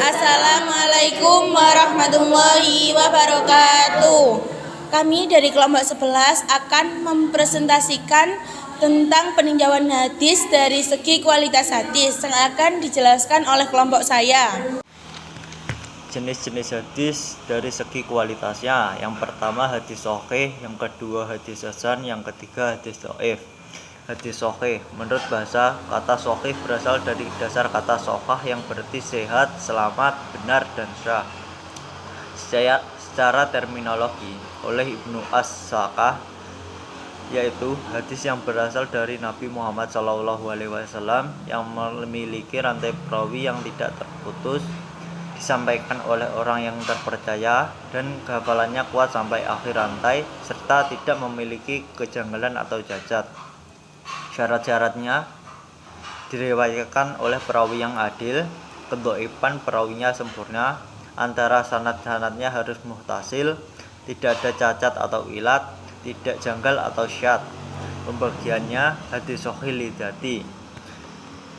Assalamualaikum warahmatullahi wabarakatuh. Kami dari kelompok 11 akan mempresentasikan tentang peninjauan hadis dari segi kualitas hadis yang akan dijelaskan oleh kelompok saya. Jenis-jenis hadis dari segi kualitasnya. Yang pertama hadis sahih, yang kedua hadis hasan, yang ketiga hadis dhaif. Hadis sahih, menurut bahasa, kata sahih berasal dari dasar kata shahah yang berarti sehat, selamat, benar, dan sah. Secara terminologi oleh Ibnu As-Sakah, yaitu hadis yang berasal dari Nabi Muhammad SAW yang memiliki rantai perawi yang tidak terputus, disampaikan oleh orang yang terpercaya dan hafalannya kuat sampai akhir rantai, serta tidak memiliki kejanggalan atau cacat. Syarat-syaratnya diriwayatkan oleh perawi yang adil, kedhaifan perawinya sempurna, antara sanad-sanadnya harus muttasil, tidak ada cacat atau ilat, tidak janggal atau syadz. Pembagiannya hadis sahih lidati.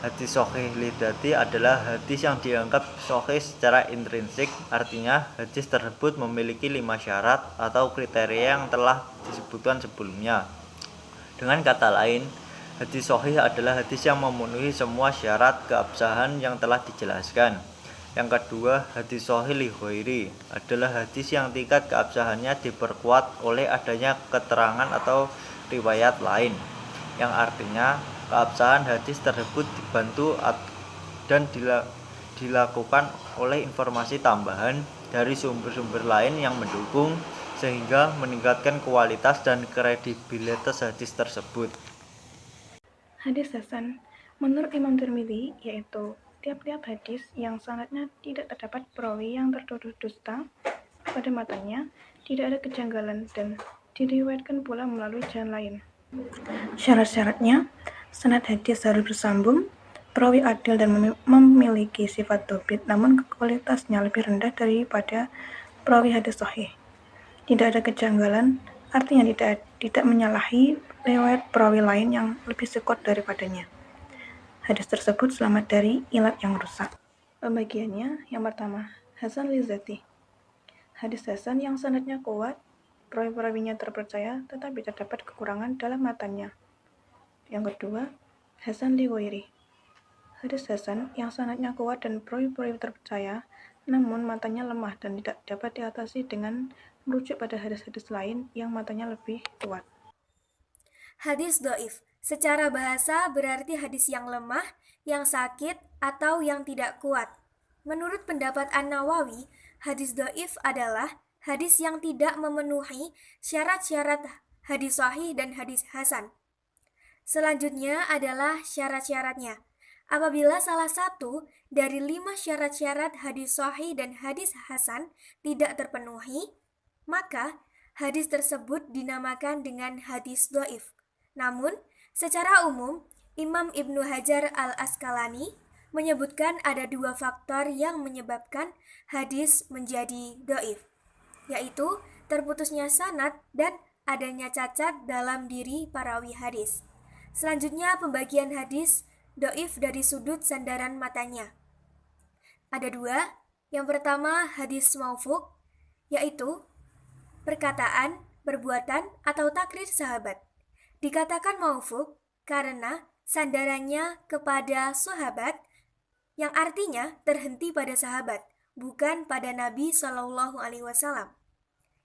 Hadis sahih lidati adalah hadis yang dianggap sahih secara intrinsik, artinya hadis tersebut memiliki 5 syarat atau kriteria yang telah disebutkan sebelumnya. Dengan kata lain, hadis sahih adalah hadis yang memenuhi semua syarat keabsahan yang telah dijelaskan. Yang kedua, hadis sahih li ghairi adalah hadis yang tingkat keabsahannya diperkuat oleh adanya keterangan atau riwayat lain, yang artinya keabsahan hadis tersebut dibantu dan dilakukan oleh informasi tambahan dari sumber-sumber lain yang mendukung, sehingga meningkatkan kualitas dan kredibilitas hadis tersebut. Hadis hasan menurut Imam Tirmidzi, yaitu tiap-tiap hadis yang sanadnya tidak terdapat perawi yang tertuduh dusta pada matanya, tidak ada kejanggalan, dan diriwayatkan pula melalui jalan lain. Syarat-syaratnya, sanad hadis harus bersambung, perawi adil dan memiliki sifat dhabit, namun kualitasnya lebih rendah daripada perawi hadis sahih. Tidak ada kejanggalan, artinya tidak menyalahi riwayat perawi lain yang lebih kuat daripadanya. Hadis tersebut selamat dari ilat yang rusak. Pembagiannya, yang pertama, hasan li dzati. Hadis hasan yang sanadnya kuat, perawi-perawinya terpercaya, tetapi terdapat kekurangan dalam matanya. Yang kedua, hasan li ghairi. Hadis hasan yang sanadnya kuat dan perawi-perawi terpercaya, namun matanya lemah dan tidak dapat diatasi dengan merujuk pada hadis-hadis lain yang matanya lebih kuat. Hadis dhaif secara bahasa berarti hadis yang lemah, yang sakit, atau yang tidak kuat. Menurut pendapat An-Nawawi, hadis dhaif adalah hadis yang tidak memenuhi syarat-syarat hadis sahih dan hadis hasan. Selanjutnya adalah syarat-syaratnya. Apabila salah satu dari 5 syarat-syarat hadis sahih dan hadis hasan tidak terpenuhi, maka hadis tersebut dinamakan dengan hadis dhaif. Namun, secara umum, Imam Ibnu Hajar al-Asqalani menyebutkan ada 2 faktor yang menyebabkan hadis menjadi dhaif, yaitu terputusnya sanad dan adanya cacat dalam diri perawi hadis. Selanjutnya, pembagian hadis dhaif dari sudut sandaran matanya. Ada 2. Yang pertama, hadis maufu', yaitu perkataan, perbuatan, atau takrir sahabat. Dikatakan maufu' karena sandarannya kepada sahabat, yang artinya terhenti pada sahabat, bukan pada Nabi SAW.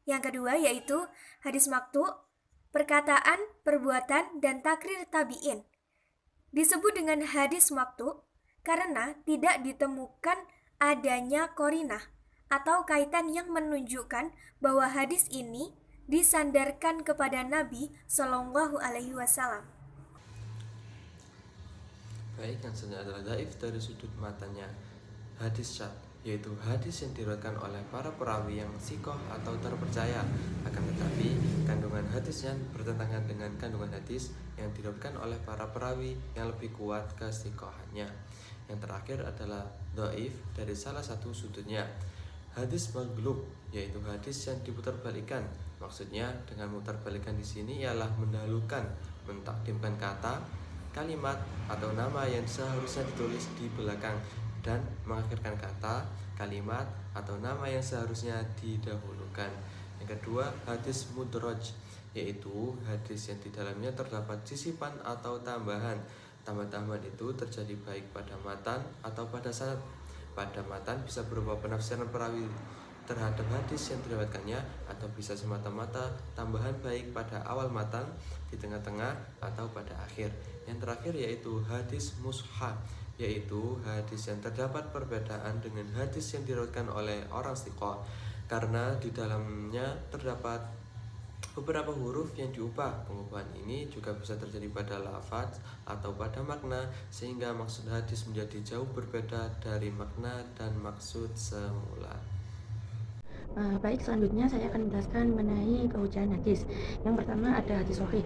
Yang kedua yaitu hadis maqtu', perkataan, perbuatan, dan takrir tabi'in. Disebut dengan hadis maqtu' karena tidak ditemukan adanya qarinah atau kaitan yang menunjukkan bahwa hadis ini disandarkan kepada Nabi SAW. Baik, yang selanjutnya adalah dhaif dari sudut matanya. Hadis syadz, yaitu hadis yang diriwayatkan oleh para perawi yang sikoh atau terpercaya, akan tetapi kandungan hadisnya bertentangan dengan kandungan hadis yang diriwayatkan oleh para perawi yang lebih kuat kesikohannya. Yang terakhir adalah dhaif dari salah satu sudutnya. Hadis maghlub, yaitu hadis yang diputarbalikkan. Maksudnya dengan mutarbalikkan di sini ialah mendahulukan, mentakdimkan kata, kalimat atau nama yang seharusnya ditulis di belakang dan mengakhirkan kata, kalimat, atau nama yang seharusnya didahulukan. Yang kedua, hadis mudraj, yaitu hadis yang di dalamnya terdapat sisipan atau tambahan. Tambahan itu terjadi baik pada matan atau pada sanad. Pada matan bisa berupa penafsiran perawi terhadap hadis yang diriwayatkannya, atau bisa semata-mata tambahan baik pada awal matan, di tengah-tengah, atau pada akhir. Yang terakhir yaitu hadis mushaf, yaitu hadis yang terdapat perbedaan dengan hadis yang diriwayatkan oleh orang thiqah, karena di dalamnya terdapat beberapa huruf yang diubah. Pengubahan ini juga bisa terjadi pada lafaz atau pada makna, sehingga maksud hadis menjadi jauh berbeda dari makna dan maksud semula. Baik, selanjutnya saya akan menjelaskan mengenai kehujahan hadis. Yang pertama ada hadis sahih.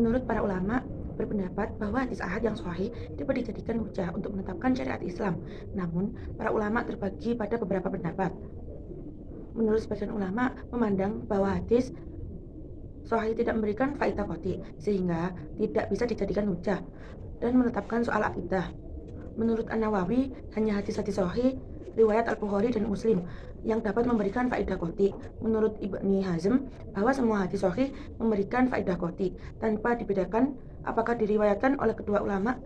Menurut para ulama berpendapat bahwa hadis ahad yang sahih dapat dijadikan hujah untuk menetapkan syariat Islam. Namun, para ulama terbagi pada beberapa pendapat. Menurut sebagian ulama memandang bahwa hadis sahih tidak memberikan faedah qati, sehingga tidak bisa dijadikan hujah dan menetapkan soal akidah. Menurut An-Nawawi, hanya hadis-hadis sahih riwayat Al-Bukhari dan Muslim yang dapat memberikan faedah qati. Menurut Ibnu Hazm, bahwa semua hadis sahih memberikan faedah qati tanpa dibedakan apakah diriwayatkan oleh kedua ulama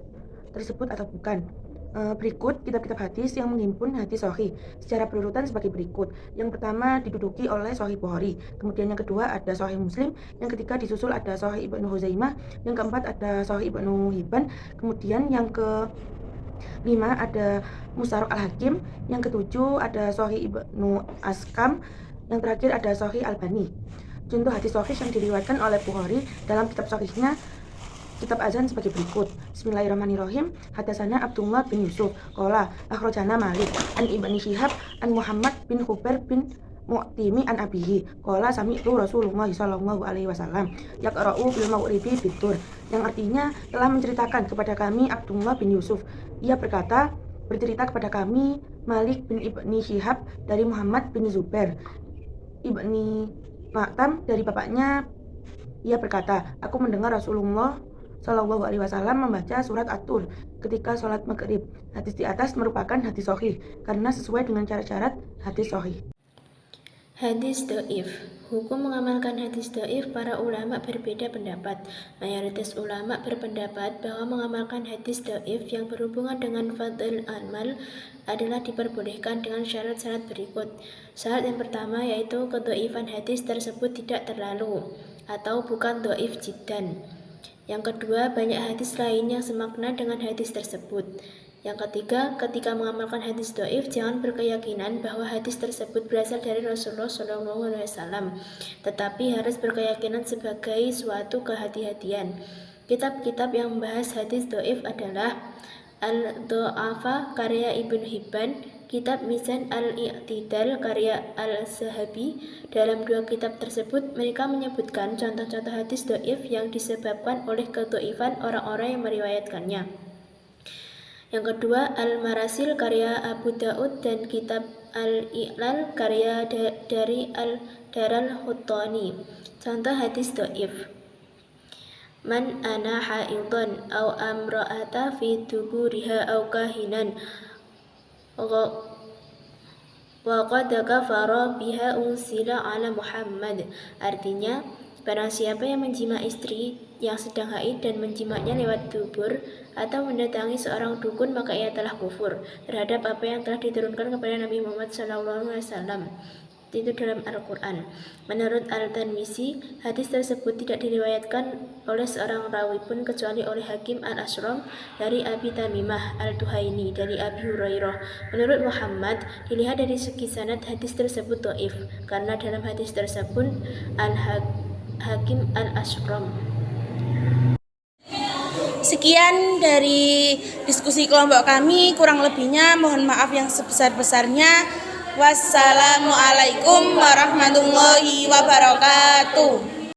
tersebut atau bukan. Berikut kitab-kitab hadis yang menghimpun hadis sahih secara berurutan sebagai berikut. Yang pertama diduduki oleh Sahih Bukhari, kemudian yang kedua ada Sahih Muslim, yang ketiga disusul ada Sahih Ibnu Huzaimah, yang keempat ada Sahih Ibnu Hibban, kemudian yang kelima ada Mustarok Al-Hakim, yang ketujuh ada Sahih Ibnu Askam, yang terakhir ada Sahih Albani. Contoh hadis sahih yang diriwayatkan oleh Bukhari dalam kitab sahihnya kitab azan sebagai berikut. Bismillahirrahmanirrahim. Hadatsana Abdullah bin Yusuf qala akhrajana Malik an Ibnu Syihab an Muhammad bin Khubair bin Mu'timi an abihi qala sami'tu Rasulullah sallallahu alaihi wasallam yaqra'u bil maghribi bitur, yang artinya telah menceritakan kepada kami Abdullah bin Yusuf. Ia bercerita kepada kami Malik bin Ibni Syihab dari Muhammad bin Zubair Ibni Ma'tam dari bapaknya. Ia berkata, aku mendengar Rasulullah Shallallahu Alaihi Wasallam membaca surat At-Tur ketika sholat maghrib. Hadis di atas merupakan hadis sahih karena sesuai dengan syarat-syarat hadis sahih. Hadis dhaif. Hukum mengamalkan hadis dhaif, para ulama berbeda pendapat. Mayoritas ulama berpendapat bahwa mengamalkan hadis dhaif yang berhubungan dengan fadl amal adalah diperbolehkan dengan syarat-syarat berikut. Syarat yang pertama yaitu kedhaifan hadis tersebut tidak terlalu atau bukan dhaif jiddan. Yang kedua, banyak hadis lain yang semakna dengan hadis tersebut. Yang ketiga, ketika mengamalkan hadis dhaif, jangan berkeyakinan bahwa hadis tersebut berasal dari Rasulullah SAW, tetapi harus berkeyakinan sebagai suatu kehati-hatian. Kitab-kitab yang membahas hadis dhaif adalah Al-Dha'afa karya Ibnu Hibban, kitab Mizan Al-I'tidal karya Al-Zahabi. Dalam dua kitab tersebut, mereka menyebutkan contoh-contoh hadis dhaif yang disebabkan oleh kedhaifan orang-orang yang meriwayatkannya. Yang kedua, Al-Marasil karya Abu Daud dan kitab Al-I'lal karya dari Al-Daral Huttani. Contoh hadis dhaif: Man ana haidun aw amra'ata fi duburiha aw kahinan wa qad kafara biha unsila ala Muhammad. Artinya, barang siapa yang menjima istri yang sedang haid dan menjimaknya lewat dubur atau mendatangi seorang dukun, maka ia telah kufur terhadap apa yang telah diturunkan kepada Nabi Muhammad SAW. Itu dalam Al-Quran. Menurut Al-Tirmizi, hadis tersebut tidak diriwayatkan oleh seorang rawi pun kecuali oleh Hakim Al-Ashram dari Abi Tamimah Al-Duhaini dari Abi Hurairah. Menurut Muhammad, dilihat dari segi sanad hadis tersebut dhaif karena dalam hadis tersebut Hakim Al-Ashram. Sekian dari diskusi kelompok kami, kurang lebihnya mohon maaf yang sebesar-besarnya. Wassalamualaikum warahmatullahi wabarakatuh.